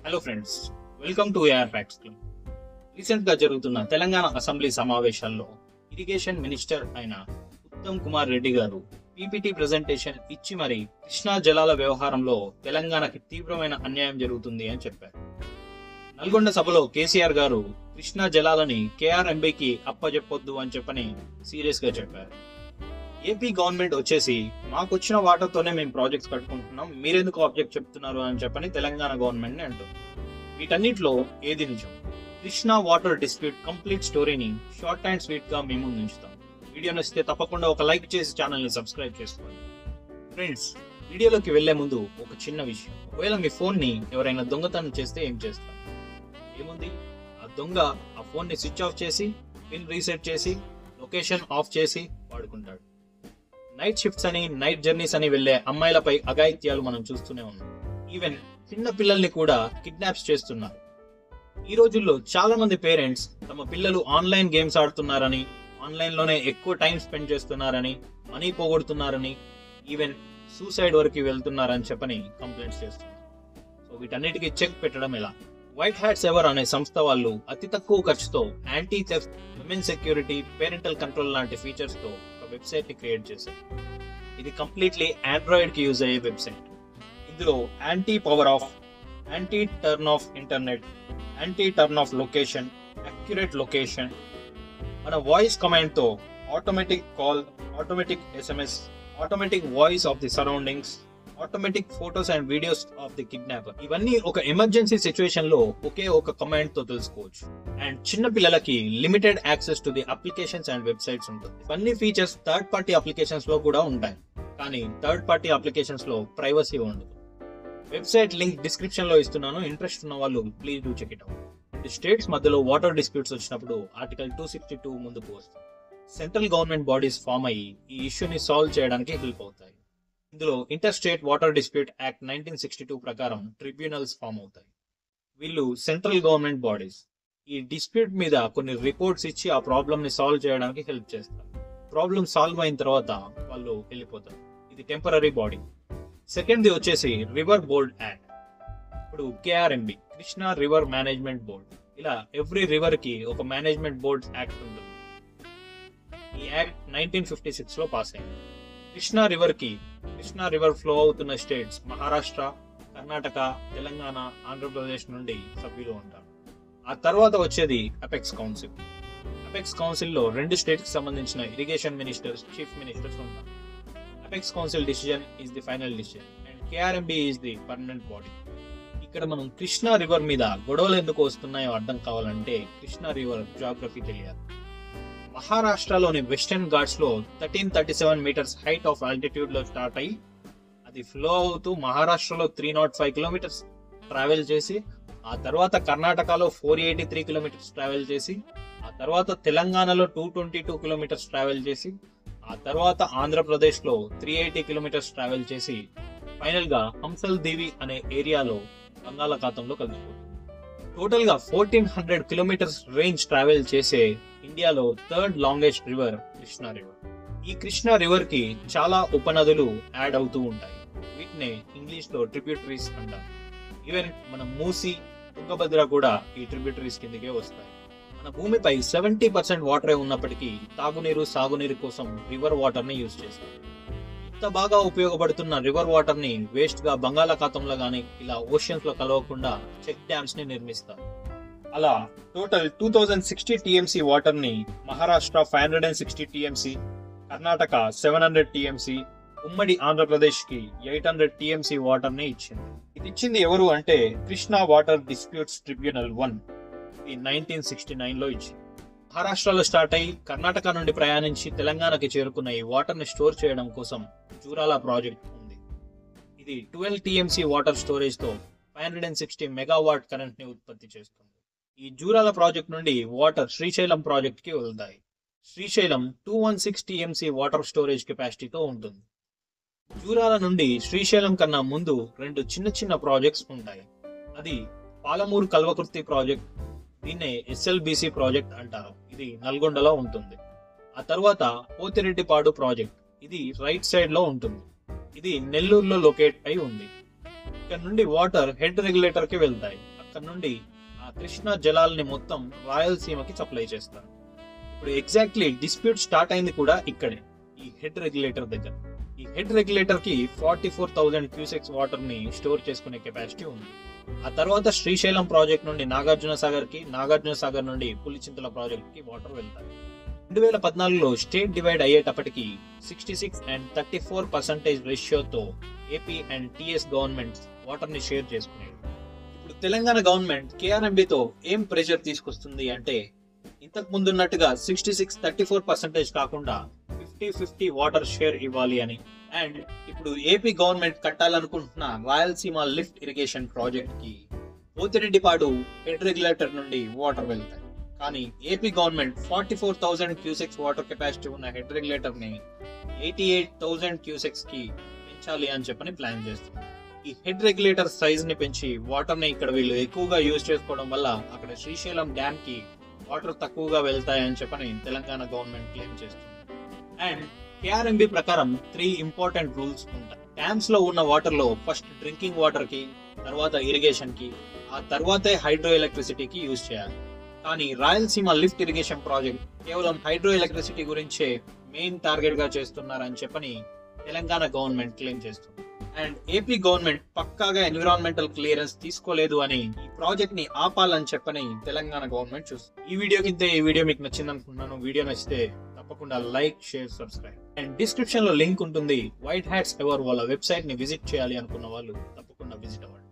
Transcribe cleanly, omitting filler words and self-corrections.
Hello friends, welcome to AR facts club. Recent గా జరుగుతున్న Telangana assembly సమావేశాల్లో ఇరిగేషన్ మినిస్టర్ అయిన ఉత్తమ్ కుమార్ రెడ్డి గారు పీపీటీ ప్రెజెంటేషన్ ఇచ్చి మరి కృష్ణా జలాల వ్యవహారంలో తెలంగాణకి తీవ్రమైన అన్యాయం జరుగుతుంది అని చెప్పారు. నల్గొండ సభలో కేసీఆర్ గారు కృష్ణా జలాలని కేఆర్ఎంబీకి అప్పజెప్పొద్దు అని చెప్పని సీరియస్ గా చెప్పారు. ఏపీ గవర్నమెంట్ వచ్చేసి మాకొచ్చిన వాటర్తోనే మేము ప్రాజెక్ట్స్ కట్టుకుంటున్నాం, మీరెందుకు ఆబ్జెక్ట్ చెప్తున్నారు అని చెప్పని తెలంగాణ గవర్నమెంట్ ని అంటుంది. వీటన్నిటిలో ఏది నిజం? కృష్ణా వాటర్ డిస్ప్యూట్ కంప్లీట్ స్టోరీని షార్ట్ అండ్ స్వీట్ గా మేము ఉంచుతాం. వీడియో నచ్చితే తప్పకుండా ఒక లైక్ చేసి ఛానల్ ని సబ్స్క్రైబ్ చేసుకోండి. ఫ్రెండ్స్, వీడియోలోకి వెళ్లే ముందు ఒక చిన్న విషయం. ఒకవేళ మీ ఫోన్ ని ఎవరైనా దొంగతనం చేస్తే ఏం చేస్తారు? ఏముంది, ఆ దొంగ ఆ ఫోన్ ని స్విచ్ ఆఫ్ చేసి పిన్ రీసెట్ చేసి లొకేషన్ ఆఫ్ చేసి వాడుకుంటాడు. నైట్ షిఫ్ట్స్ అని నైట్ జర్నీస్ అని వెళ్లే అమ్మాయిలపై అఘాయిత్యాలు మనం చూస్తూనే ఉన్నాం. ఈవెన్ చిన్న పిల్లల్ని కూడా కిడ్నాప్స్ చేస్తున్నారు. ఈ రోజుల్లో చాలా మంది పేరెంట్స్ తమ పిల్లలు ఆన్లైన్ గేమ్స్ ఆడుతున్నారని, ఆన్లైన్ లోనే ఎక్కువ టైం స్పెండ్ చేస్తున్నారని, మనీ పోగొడుతున్నారని, ఈవెన్ సూసైడ్ వరకు వెళ్తున్నారని చెప్పని కంప్లైంట్స్ చేస్తున్నారు. సో వీటన్నిటికీ చెక్ పెట్టడం ఎలా? వైట్ హ్యాట్స్ ఎవర్ అనే సంస్థ వాళ్ళు అతి తక్కువ ఖర్చుతో anti theft, women security, parental control లాంటి ఫీచర్స్ తో వెబ్సైట్ ని క్రియేట్ చేశారు. ఇది కంప్లీట్లీ ఆండ్రాయిడ్ కి యూజ్ అయ్యే వెబ్సైట్. ఇందులో anti power of, anti turn off internet, anti turn off location, accurate location, మన వాయిస్ కమాండ్ తో automatic call, automatic SMS, automatic voice of the surroundings, automatic photos and videos of the kidnapper, ఇవన్నీ ఒక emergency situation లో ఒకే ఒక command తో తెలుసుకోవచ్చు. And చిన్న పిల్లలకి limited access to the applications and websites ఉంటుంది. ఇవన్నీ ఫీచర్స్ థర్డ్ పార్టీ అప్లికేషన్స్ లో కూడా ఉంటాయి, కానీ థర్డ్ పార్టీ అప్లికేషన్స్ లో ప్రైవసీ ఉండదు. వెబ్సైట్ లింక్ డిస్క్రిప్షన్ లో ఇస్తున్నాను, ఇంట్రెస్ట్ ఉన్న వాళ్ళు please do check it out. States మధ్యలో వాటర్ డిస్ప్యూట్స్ వచ్చినప్పుడు ఆర్టికల్ 262 ముందుకు వస్తుంది. సెంట్రల్ గవర్నమెంట్ బాడీస్ ఫామ్ అయ్యి ఈ ఇష్యూని సాల్వ్ చేయడానికి హెల్ప్ అవుతాయి. ఇందులో inter state water dispute act 1962 ప్రకారం ట్రిబ్యునల్స్ ఫామ్ అవుతాయి. వీళ్ళు సెంట్రల్ గవర్నమెంట్ బాడీస్. ఈ డిస్ప్యూట్ మీద కొన్ని రిపోర్ట్స్ ఇచ్చి ఆ ప్రాబ్లమ్ ని సాల్వ్ చేయడానికి హెల్ప్ చేస్తారు. ప్రాబ్లమ్ సాల్వ్ అయిన తర్వాత వాళ్ళు వెళ్ళిపోతారు. ఇది టెంపరరీ బాడీ. సెకండ్ది వచ్చేసి రివర్ బోర్డ్ యాక్ట్. ఇప్పుడు KRMB, Krishna river management board, ఇలా ఎవ్రీ రివర్ కి ఒక మేనేజ్మెంట్ బోర్డ్ యాక్ట్ ఉంటుంది. ఈ యాక్ట్ 1956 లో పాస్ అయింది. కృష్ణా రివర్ ఫ్లో అవుతున్న స్టేట్స్ మహారాష్ట్ర, కర్ణాటక, తెలంగాణ, ఆంధ్రప్రదేశ్ నుండి సభ్యులు ఉంటారు. ఆ తర్వాత వచ్చేది అపెక్స్ కౌన్సిల్. అపెక్స్ కౌన్సిల్ లో 2 స్టేట్స్ కి సంబంధించిన ఇరిగేషన్ మినిస్టర్స్, చీఫ్ మినిస్టర్స్ ఉంటారు. Apex council decision is the final decision and KRMB is the permanent body. ఇక్కడ మనం కృష్ణా రివర్ మీద గొడవలు ఎందుకు వస్తున్నాయో అర్థం కావాలంటే కృష్ణా రివర్ జాగ్రఫీ తెలియాలి. మహారాష్ట్రలోని వెస్టర్న్ ఘాట్స్ లో 1337 మీటర్స్ హైట్ ఆఫ్ ఆల్టిట్యూడ్ లో స్టార్ట్ అయ్యి అది ఫ్లో అవుతూ మహారాష్ట్రలో 305 కిలోమీటర్స్ ట్రావెల్ చేసి, ఆ తర్వాత కర్ణాటకలో 483 కిలోమీటర్స్ ట్రావెల్ చేసి, ఆ తర్వాత తెలంగాణలో 222 కిలోమీటర్స్ ట్రావెల్ చేసి, ఆ తర్వాత ఆంధ్రప్రదేశ్ లో 380 కిలోమీటర్స్ ట్రావెల్ చేసి, ఫైనల్ గా హంసల్ దేవి అనే ఏరియాలో బంగాళాఖాతంలో కలిసిపోతుంది. టోటల్ గా 1400 కిలోమీటర్స్ రేంజ్ ట్రావెల్ చేసే ఇండియాలో third longest river Krishna river. ఈ కృష్ణా రివర్ కి చాలా ఉపనదులు యాడ్ అవుతూ ఉంటాయి. వీటినే ఇంగ్లీష్ లో ట్రిబ్యూటరీస్ అంటారు. ఈవెన్ మన మూసి, తుంగభద్ర కూడా ఈ ట్రిబ్యూటరీస్ కిందకే వస్తాయి. మన భూమిపై 70% వాటరే ఉన్నప్పటికీ తాగునీరు, సాగునీరు కోసం రివర్ వాటర్ ని యూజ్ చేస్తారు. ఇంత బాగా ఉపయోగపడుతున్న రివర్ వాటర్ ని వేస్ట్ గా బంగాళాఖాతంలో గానీ ఇలా ఓషన్స్ లో కలవకుండా చెక్ డ్యామ్స్ ని నిర్మిస్తారు. అలా టోటల్ 2060 టీఎంసీ వాటర్ ని మహారాష్ట్ర 560 టీఎంసీ, కర్ణాటక 700 టీఎంసీ, ఉమ్మడి ఆంధ్రప్రదేశ్ కి 800 టీఎంసీ వాటర్ ని ఇచ్చింది. ఇది ఇచ్చింది ఎవరు అంటే కృష్ణా వాటర్ డిస్ప్యూట్స్ ట్రిబ్యునల్ 1 ఈ 1969 లో ఇచ్చింది. మహారాష్ట్రలో స్టార్ట్ అయ్యి కర్ణాటక నుండి ప్రయాణించి తెలంగాణకి చేరుకున్న ఈ వాటర్ ని స్టోర్ చేయడం కోసం జూరాల ప్రాజెక్ట్ ఉంది. ఇది 12 టీఎంసీ వాటర్ స్టోరేజ్ తో 560 మెగావాట్ కరెంట్ ని ఉత్పత్తి చేస్తుంది. ఈ జూరాల ప్రాజెక్ట్ నుండి వాటర్ శ్రీశైలం ప్రాజెక్ట్ కి వెళ్తాయి. శ్రీశైలం 216 టీఎంసీ వాటర్ స్టోరేజ్ కెపాసిటీతో ఉంటుంది. జూరాల నుండి శ్రీశైలం కన్నా ముందు 2 చిన్న ప్రాజెక్ట్స్ ఉంటాయి. అది పాలమూరు కల్వకుర్తి ప్రాజెక్ట్, దీన్నే ఎస్ఎల్బిసి ప్రాజెక్ట్ అంటారు. ఇది నల్గొండలో ఉంటుంది. ఆ తర్వాత పోతిరెడ్డిపాడు ప్రాజెక్ట్, ఇది రైట్ సైడ్ లో ఉంటుంది. ఇది నెల్లూరులో లొకేట్ అయి ఉంది. ఇక్కడ నుండి వాటర్ హెడ్ రెగ్యులేటర్ కి వెళ్తాయి. అక్కడ నుండి ఆ కృష్ణా జలాల్ని మొత్తం రాయలసీమకి సప్లై చేస్తారు. ఇప్పుడు ఎగ్జాక్ట్లీ డిస్ప్యూట్ స్టార్ట్ అయింది కూడా ఇక్కడే, ఈ హెడ్ రెగ్యులేటర్ దగ్గర. ఈ హెడ్ రెగ్యులేటర్ కి 44,000 క్యూసెక్స్ వాటర్ ని స్టోర్ చేసుకునే కెపాసిటీ ఉంది. ఆ తర్వాత శ్రీశైలం ప్రాజెక్ట్ నుండి నాగార్జున సాగర్ కి, నాగార్జున సాగర్ నుండి పులిచింతల ప్రాజెక్ట్ కి వాటర్ వెళ్తాయి. 2014లో స్టేట్ డివైడ్ అయ్యేటప్పటికి 66 and 34% రేషియోతో AP and TS governments water ని షేర్ చేసుకునేవి. ఇప్పుడు తెలంగాణ గవర్నమెంట్ కేఆర్ఎంబితో ఏం ప్రెషర్ తీసుకొస్తుంది అంటే, ఇంతకు ముందున్నట్టుగా 66-34% కాకుండా 50-50 వాటర్ షేర్ ఇవ్వాలి అని. అండ్ ఇప్పుడు ఏపీ గవర్నమెంట్ కట్టాలనుకుంటున్న రాయలసీమ లిఫ్ట్ ఇరిగేషన్ ప్రాజెక్ట్ కి పోతిరెడ్డిపాడు హెడ్ రెగ్యులేటర్ నుండి వాటర్ వెళ్తాయి. కానీ AP government 44,000 cusecs water capacity ఉన్న హెడ్ రెగ్యులేటర్ ని 88,000 క్యూసెక్స్ కి పెంచాలి అని చెప్పని ప్లాన్ చేస్తుంది. ఈ హెడ్ రెగ్యులేటర్ సైజ్ ని పెంచి వాటర్ ని ఇక్కడ వీళ్ళు ఎక్కువగా యూజ్ చేసుకోవడం వల్ల అక్కడ శ్రీశైలం డ్యామ్ కి వాటర్ తక్కువగా వెళ్తాయని చెప్పని తెలంగాణ గవర్నమెంట్ క్లెయిమ్ చేస్తుంది. అండ్ కేఆర్ఎంబి ప్రకారం 3 ఇంపార్టెంట్ రూల్స్ ఉంటాయి. డ్యామ్స్ లో ఉన్న వాటర్ లో ఫస్ట్ డ్రింకింగ్ వాటర్ కి, తర్వాత ఇరిగేషన్ కి, ఆ తర్వాతే హైడ్రో ఎలక్ట్రిసిటీకి యూజ్ చేయాలి. కానీ రాయలసీమ లిఫ్ట్ ఇరిగేషన్ ప్రాజెక్ట్ కేవలం హైడ్రో ఎలక్ట్రిసిటీ గురించే మెయిన్ టార్గెట్ గా చేస్తున్నారని చెప్పని తెలంగాణ గవర్నమెంట్ క్లెయిమ్ చేస్తుంది. అండ్ ఏపీ గవర్నమెంట్ పక్కాగా ఎన్విరాన్మెంటల్ క్లియరెన్స్ తీసుకోలేదు అని ఈ ప్రాజెక్ట్ ని ఆపాలని చెప్పని తెలంగాణ గవర్నమెంట్ చూస్తుంది. ఈ వీడియో మీకు నచ్చింది అనుకుంటున్నాను. వీడియో నచ్చితే తప్పకుండా like, share, subscribe. And description లో లింక్ ఉంటుంది. వైట్ హ్యాట్స్ ఎవర్ వాళ్ళ వెబ్సైట్ ని విజిట్ చేయాలి అనుకున్న వాళ్ళు తప్పకుండా విజిట్ అవ్వండి.